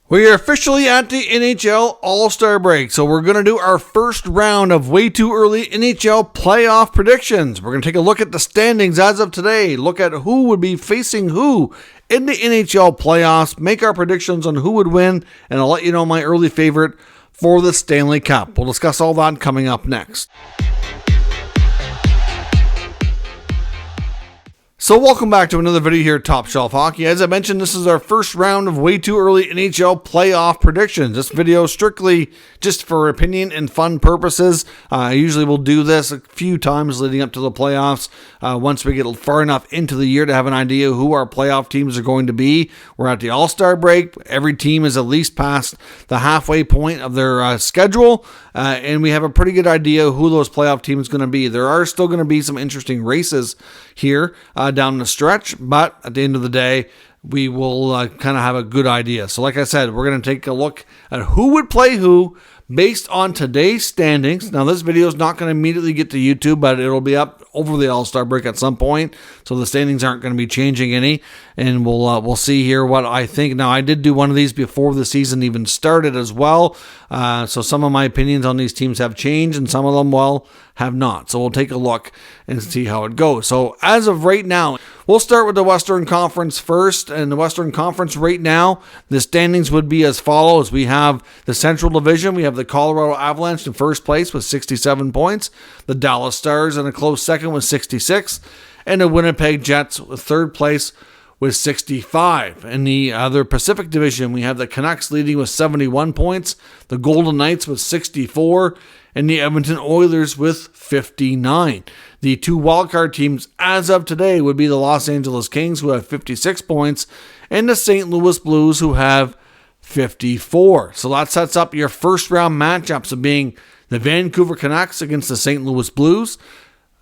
We are officially at the NHL All-Star break, so we're going to do our first round of way too early NHL playoff predictions. We're going to take a look at the standings as of today, look at who would be facing who in the NHL playoffs, make our predictions on who would win, and I'll let you know my early favorite for the Stanley Cup. We'll discuss all that coming up next. So welcome back to another video here at Top Shelf Hockey. As I mentioned, this is our first round of way too early NHL playoff predictions. This video is strictly just for opinion and fun purposes. I usually will do this a few times leading up to the playoffs. Once we get far enough into the year to have an idea who our playoff teams are going to be. We're at the All-Star break. Every team is at least past the halfway point of their schedule. And we have a pretty good idea who those playoff teams are going to be. There are still going to be some interesting races here down the stretch, but at the end of the day, we will kind of have a good idea. So like I said, we're going to take a look at who would play who based on today's standings. Now, this video is not going to immediately get to YouTube, but it'll be up over the All-Star break at some point, so the standings aren't going to be changing any, and we'll see here what I think. Now, I did do one of these before the season even started as well, so some of my opinions on these teams have changed, and some of them, well, have not. So we'll take a look and see how it goes. So as of right now, we'll start with the Western Conference first. And the Western Conference right now, the standings would be as follows. We have the Central Division. We have the Colorado Avalanche in first place with 67 points. The Dallas Stars in a close second with 66. And the Winnipeg Jets with third place with 65. In the other Pacific Division, we have the Canucks leading with 71 points. The Golden Knights with 64. And the Edmonton Oilers with 59. The two wildcard teams as of today would be the Los Angeles Kings, who have 56 points, and the St. Louis Blues, who have 54. So that sets up your first round matchups of being the Vancouver Canucks against the St. Louis Blues.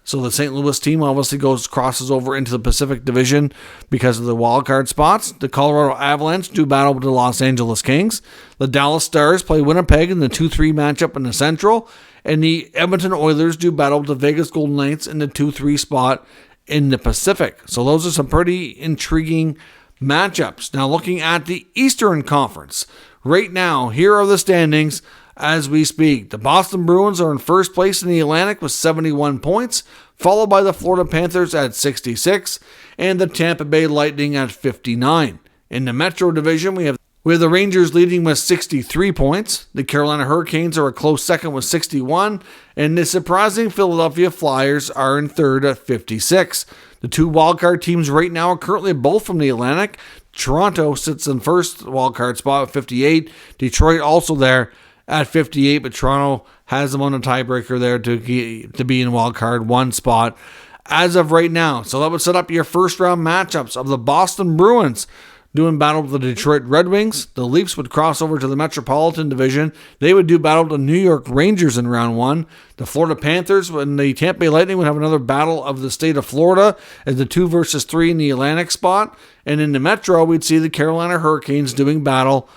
So the St. Louis team obviously crosses over into the Pacific Division because of the wildcard spots. The Colorado Avalanche do battle with the Los Angeles Kings. The Dallas Stars play Winnipeg in the 2-3 matchup in the Central. And the Edmonton Oilers do battle with the Vegas Golden Knights in the 2-3 spot in the Pacific. So those are some pretty intriguing matchups. Now looking at the Eastern Conference. Right now, here are the standings as we speak. The Boston Bruins are in first place in the Atlantic with 71 points, followed by the Florida Panthers at 66, and the Tampa Bay Lightning at 59. In the Metro Division, we have the Rangers leading with 63 points. The Carolina Hurricanes are a close second with 61, and the surprising Philadelphia Flyers are in third at 56. The two wildcard teams right now are currently both from the Atlantic. Toronto sits in first wildcard spot with 58. Detroit also there at 58, but Toronto has them on a tiebreaker there to be in wildcard one spot as of right now. So that would set up your first round matchups of the Boston Bruins doing battle with the Detroit Red Wings. The Leafs would cross over to the Metropolitan Division. They would do battle with the New York Rangers in round one. The Florida Panthers and the Tampa Bay Lightning would have another battle of the state of Florida as the 2 versus 3 in the Atlantic spot. And in the Metro, we'd see the Carolina Hurricanes doing battle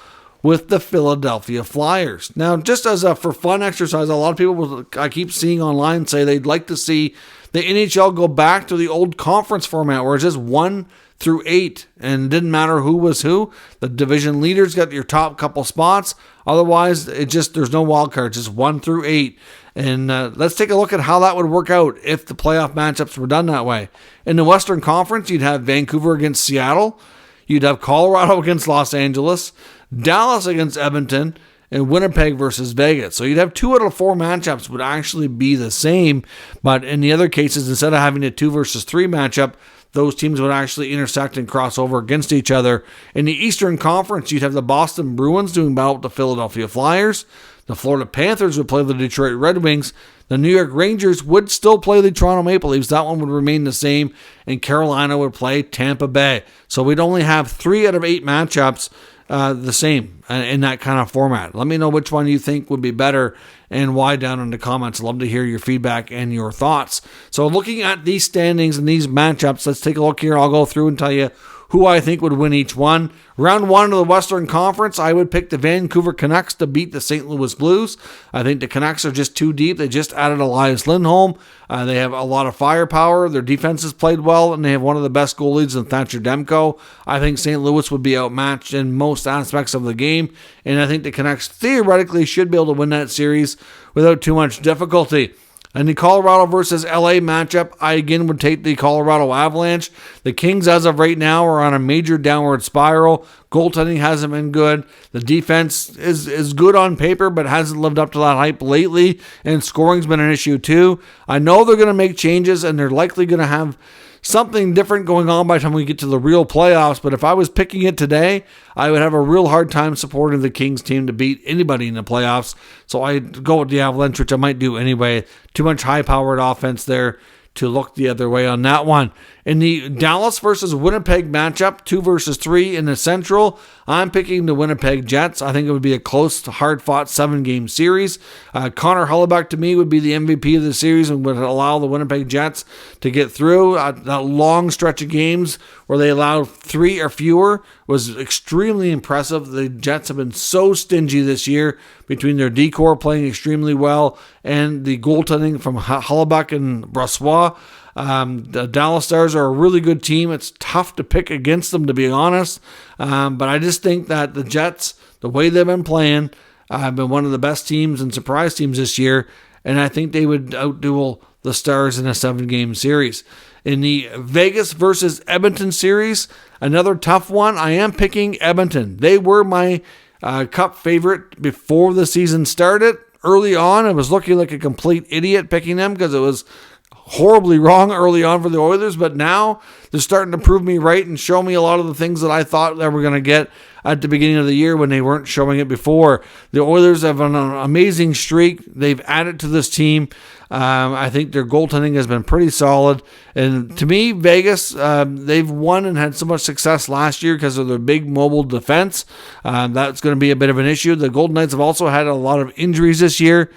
with the Philadelphia Flyers. Now, just as a for fun exercise, a lot of people I keep seeing online say they'd like to see the NHL go back to the old conference format where it's just 1 through 8 and it didn't matter who was who. The division leaders got your top couple spots. Otherwise, there's no wild cards, just 1 through 8. And let's take a look at how that would work out if the playoff matchups were done that way. In the Western Conference, you'd have Vancouver against Seattle. You'd have Colorado against Los Angeles, Dallas against Edmonton, and Winnipeg versus Vegas. So you'd have 2 out of 4 matchups would actually be the same. But in the other cases, instead of having a 2 versus 3 matchup, those teams would actually intersect and cross over against each other. In the Eastern Conference, you'd have the Boston Bruins doing battle with the Philadelphia Flyers. The Florida Panthers would play the Detroit Red Wings. The New York Rangers would still play the Toronto Maple Leafs. That one would remain the same. And Carolina would play Tampa Bay. So we'd only have 3 out of 8 matchups the same in that kind of format. Let me know which one you think would be better and why down in the comments. I'd love to hear your feedback and your thoughts. So looking at these standings and these matchups, let's take a look here. I'll go through and tell you who I think would win each one. Round 1 of the Western Conference, I would pick the Vancouver Canucks to beat the St. Louis Blues. I think the Canucks are just too deep. They just added Elias Lindholm. They have a lot of firepower. Their defense has played well, and they have one of the best goalies in Thatcher Demko. I think St. Louis would be outmatched in most aspects of the game, and I think the Canucks theoretically should be able to win that series without too much difficulty. And the Colorado versus LA matchup, I again would take the Colorado Avalanche. The Kings, as of right now, are on a major downward spiral. Goaltending hasn't been good. The defense is good on paper, but hasn't lived up to that hype lately. And scoring's been an issue too. I know they're going to make changes, and they're likely going to have something different going on by the time we get to the real playoffs. But if I was picking it today, I would have a real hard time supporting the Kings team to beat anybody in the playoffs. So I'd go with the Avalanche, which I might do anyway. Too much high-powered offense there to look the other way on that one. In the Dallas versus Winnipeg matchup, 2 versus 3 in the Central, I'm picking the Winnipeg Jets. I think it would be a close, hard-fought 7-game series. Connor Hellebuyck, to me, would be the MVP of the series and would allow the Winnipeg Jets to get through. That long stretch of games where they allowed 3 or fewer was extremely impressive. The Jets have been so stingy this year between their decor playing extremely well and the goaltending from Hellebuyck and Brossoit. The Dallas Stars are a really good team. It's tough to pick against them, to be honest. But I just think that the Jets, the way they've been playing, have been one of the best teams and surprise teams this year. And I think they would outduel the Stars in a 7-game series. In the Vegas versus Edmonton series, another tough one, I am picking Edmonton. They were my Cup favorite before the season started. Early on, I was looking like a complete idiot picking them because it was horribly wrong early on for the Oilers, but now they're starting to prove me right and show me a lot of the things that I thought they were going to get at the beginning of the year when they weren't showing it before. The Oilers have an amazing streak. They've added to this team. I think their goaltending has been pretty solid. And to me, Vegas, they've won and had so much success last year because of their big mobile defense. That's going to be a bit of an issue. The Golden Knights have also had a lot of injuries this year.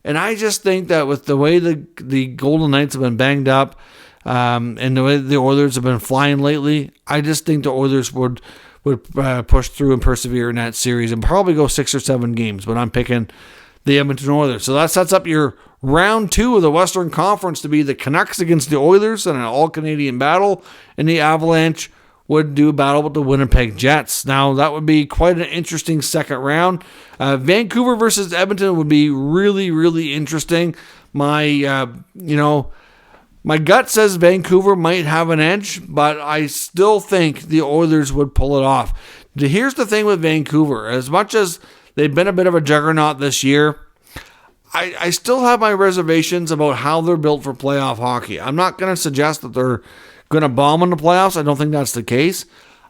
And I just think that with the way the Golden Knights have been banged up and the way the Oilers have been flying lately, I just think the Oilers would push through and persevere in that series and probably go 6 or 7 games. But I'm picking the Edmonton Oilers. So that sets up your round 2 of the Western Conference to be the Canucks against the Oilers in an all-Canadian battle, and the Avalanche would do battle with the Winnipeg Jets. Now, that would be quite an interesting second round. Vancouver versus Edmonton would be really, really interesting. My gut says Vancouver might have an edge, but I still think the Oilers would pull it off. Here's the thing with Vancouver. As much as they've been a bit of a juggernaut this year, I still have my reservations about how they're built for playoff hockey. I'm not going to suggest that they're going to bomb in the playoffs. I don't think that's the case.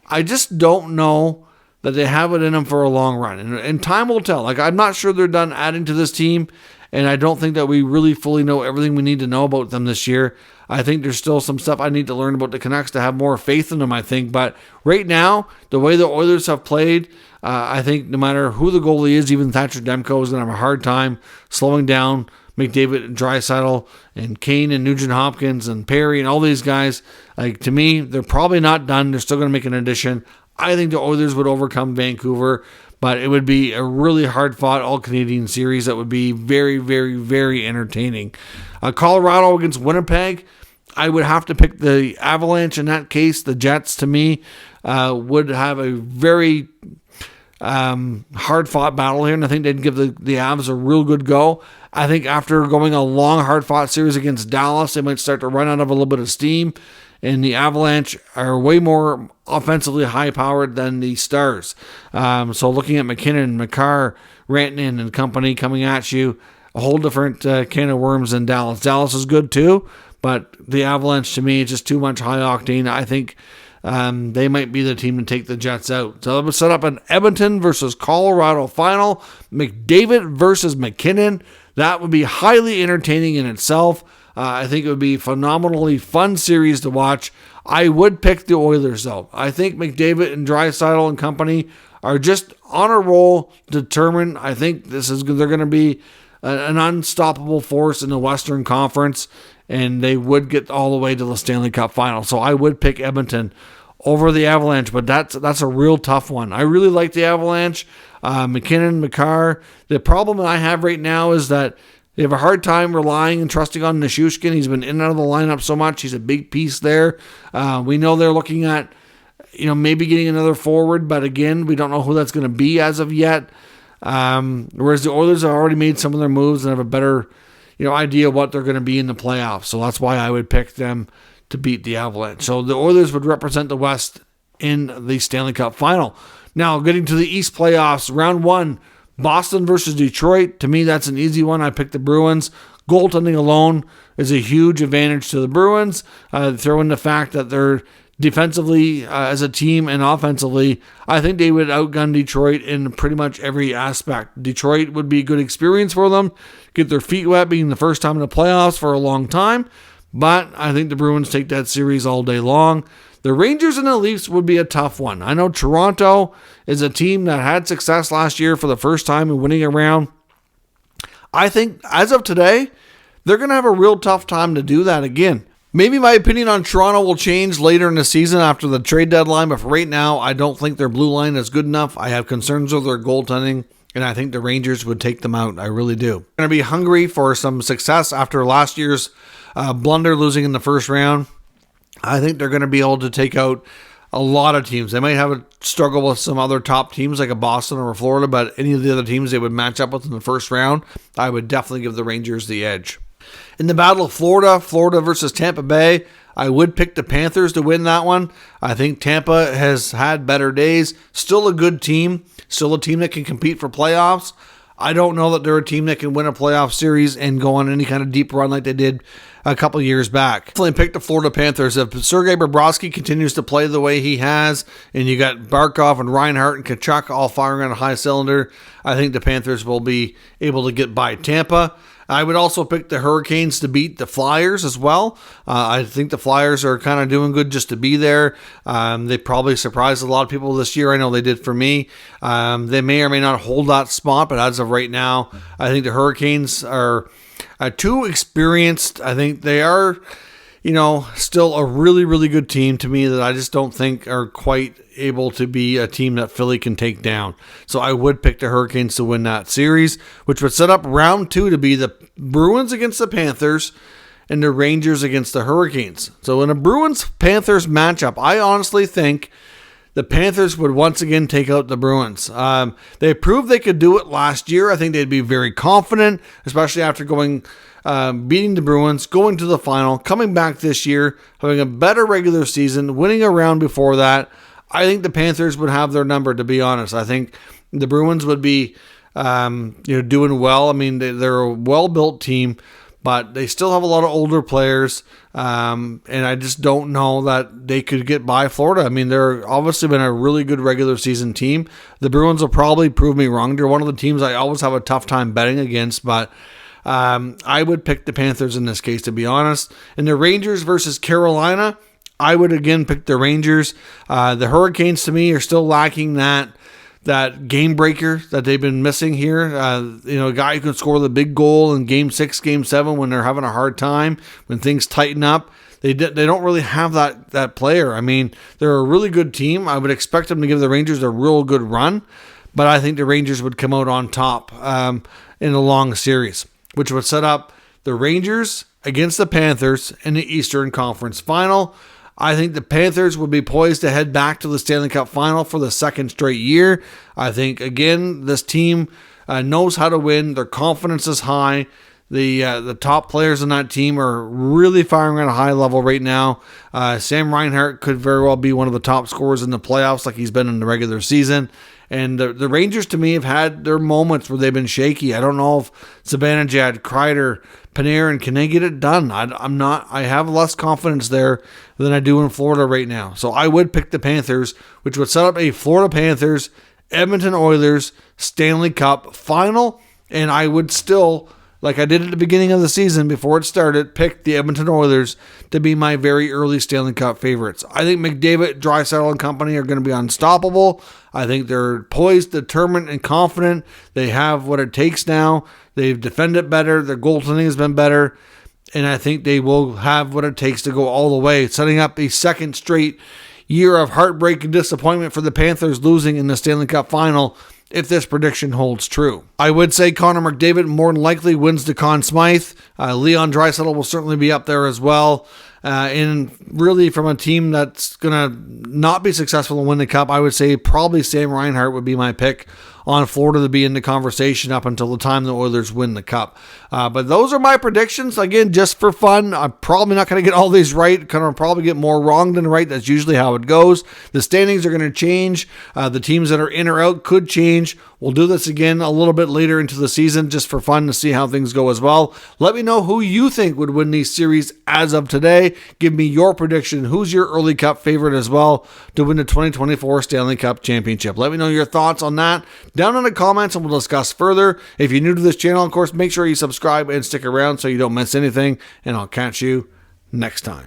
I just don't know that they have it in them for a long run. And time will tell. I'm not sure they're done adding to this team, and I don't think that we really fully know everything we need to know about them this year. I think there's still some stuff I need to learn about the Canucks to have more faith in them, I think. But right now, the way the Oilers have played, I think no matter who the goalie is, even Thatcher Demko is going to have a hard time slowing down McDavid and Draisaitl and Kane and Nugent-Hopkins and Perry and all these guys. To me, they're probably not done. They're still going to make an addition. I think the Oilers would overcome Vancouver, but it would be a really hard-fought all-Canadian series that would be very, very, very entertaining. Colorado against Winnipeg, I would have to pick the Avalanche in that case. The Jets, to me, would have a very hard-fought battle here, and I think they'd give the Avs a real good go. I think after going a long, hard-fought series against Dallas, they might start to run out of a little bit of steam, and the Avalanche are way more offensively high-powered than the Stars. So looking at McKinnon, McCarr, Rantanen, and company coming at you, a whole different can of worms than Dallas. Dallas is good too, but the Avalanche, to me, is just too much high-octane. I think they might be the team to take the Jets out. So let's set up an Edmonton versus Colorado final. McDavid versus McKinnon. That would be highly entertaining in itself. I think it would be a phenomenally fun series to watch. I would pick the Oilers, though. I think McDavid and Draisaitl and company are just on a roll, determined. I think they're going to be an unstoppable force in the Western Conference, and they would get all the way to the Stanley Cup final. So I would pick Edmonton over the Avalanche, but that's a real tough one. I really like the Avalanche. McKinnon, Makar. The problem I have right now is that they have a hard time relying and trusting on Nichushkin. He's been in and out of the lineup so much. He's a big piece there. We know they're looking at, maybe getting another forward, but again, we don't know who that's going to be as of yet. Whereas the Oilers have already made some of their moves and have a better, idea what they're going to be in the playoffs. So that's why I would pick them to beat the Avalanche. So the Oilers would represent the West in the Stanley Cup final. Now, getting to the East playoffs, round 1, Boston versus Detroit. To me, that's an easy one. I picked the Bruins. Goaltending alone is a huge advantage to the Bruins. Throw in the fact that they're defensively as a team and offensively, I think they would outgun Detroit in pretty much every aspect. Detroit would be a good experience for them, get their feet wet, being the first time in the playoffs for a long time. But I think the Bruins take that series all day long. The Rangers and the Leafs would be a tough one. I know Toronto is a team that had success last year for the first time in winning a round. I think, as of today, they're going to have a real tough time to do that again. Maybe my opinion on Toronto will change later in the season after the trade deadline, but for right now, I don't think their blue line is good enough. I have concerns with their goaltending, and I think the Rangers would take them out. I really do. They're going to be hungry for some success after last year's blunder, losing in the first round. I think they're going to be able to take out a lot of teams. They might have a struggle with some other top teams like a Boston or a Florida, but any of the other teams they would match up with in the first round, I would definitely give the Rangers the edge. In the Battle of Florida versus Tampa Bay, I would pick the Panthers to win that one. I think Tampa has had better days. Still a good team. Still a team that can compete for playoffs. I don't know that they're a team that can win a playoff series and go on any kind of deep run like they did a couple years back. Definitely pick the Florida Panthers. If Sergei Bobrovsky continues to play the way he has, and you got Barkov and Reinhart and Tkachuk all firing on a high cylinder, I think the Panthers will be able to get by Tampa. I would also pick the Hurricanes to beat the Flyers as well. I think the Flyers are kind of doing good just to be there. They probably surprised a lot of people this year. I know they did for me. They may or may not hold that spot, but as of right now, I think the Hurricanes are too experienced. I think they are, still a really, really good team to me that I just don't think are quite able to be a team that Philly can take down. So I would pick the Hurricanes to win that series, which would set up round 2 to be the Bruins against the Panthers and the Rangers against the Hurricanes. So in a Bruins-Panthers matchup, I honestly think the Panthers would once again take out the Bruins. They proved they could do it last year. I think they'd be very confident, especially after beating the Bruins, going to the final, coming back this year, having a better regular season, winning a round before that. I think the Panthers would have their number, to be honest. I think the Bruins would be doing well. I mean, they're a well-built team, but they still have a lot of older players, and I just don't know that they could get by Florida. I mean, they're obviously been a really good regular season team. The Bruins will probably prove me wrong. They're one of the teams I always have a tough time betting against, but I would pick the Panthers in this case, to be honest. And the Rangers versus Carolina, I would again pick the Rangers. The Hurricanes, to me, are still lacking that game breaker that they've been missing here. A guy who can score the big goal in Game 6, Game 7 when they're having a hard time, when things tighten up. They don't really have that player. I mean, they're a really good team. I would expect them to give the Rangers a real good run, but I think the Rangers would come out on top in a long series, which would set up the Rangers against the Panthers in the Eastern Conference Final. I think the Panthers would be poised to head back to the Stanley Cup Final for the second straight year. I think, again, this team knows how to win. Their confidence is high. The top players on that team are really firing at a high level right now. Sam Reinhart could very well be one of the top scorers in the playoffs like he's been in the regular season. And the Rangers, to me, have had their moments where they've been shaky. I don't know if Zibanejad, Kreider, Panarin, can they get it done? I have less confidence there than I do in Florida right now. So I would pick the Panthers, which would set up a Florida Panthers, Edmonton Oilers, Stanley Cup final. And I would still, like I did at the beginning of the season before it started, pick the Edmonton Oilers to be my very early Stanley Cup favorites. I think McDavid, Draisaitl, and company are going to be unstoppable. I think they're poised, determined, and confident. They have what it takes now. They've defended better. Their goaltending has been better. And I think they will have what it takes to go all the way, setting up a second straight, year of heartbreak and disappointment for the Panthers, losing in the Stanley Cup final, if this prediction holds true. I would say Connor McDavid more than likely wins the Conn Smythe. Leon Draisaitl will certainly be up there as well. And really, from a team that's going to not be successful and win the Cup, I would say probably Sam Reinhart would be my pick on Florida to be in the conversation up until the time the Oilers win the Cup. But those are my predictions. Again, just for fun. I'm probably not going to get all these right. Going to probably get more wrong than right. That's usually how it goes. The standings are going to change. The teams that are in or out could change. We'll do this again a little bit later into the season just for fun to see how things go as well. Let me know who you think would win these series as of today. Give me your prediction. Who's your early Cup favorite as well to win the 2024 Stanley Cup Championship? Let me know your thoughts on that down in the comments and we'll discuss further. If you're new to this channel, of course, make sure you subscribe and stick around so you don't miss anything. And I'll catch you next time.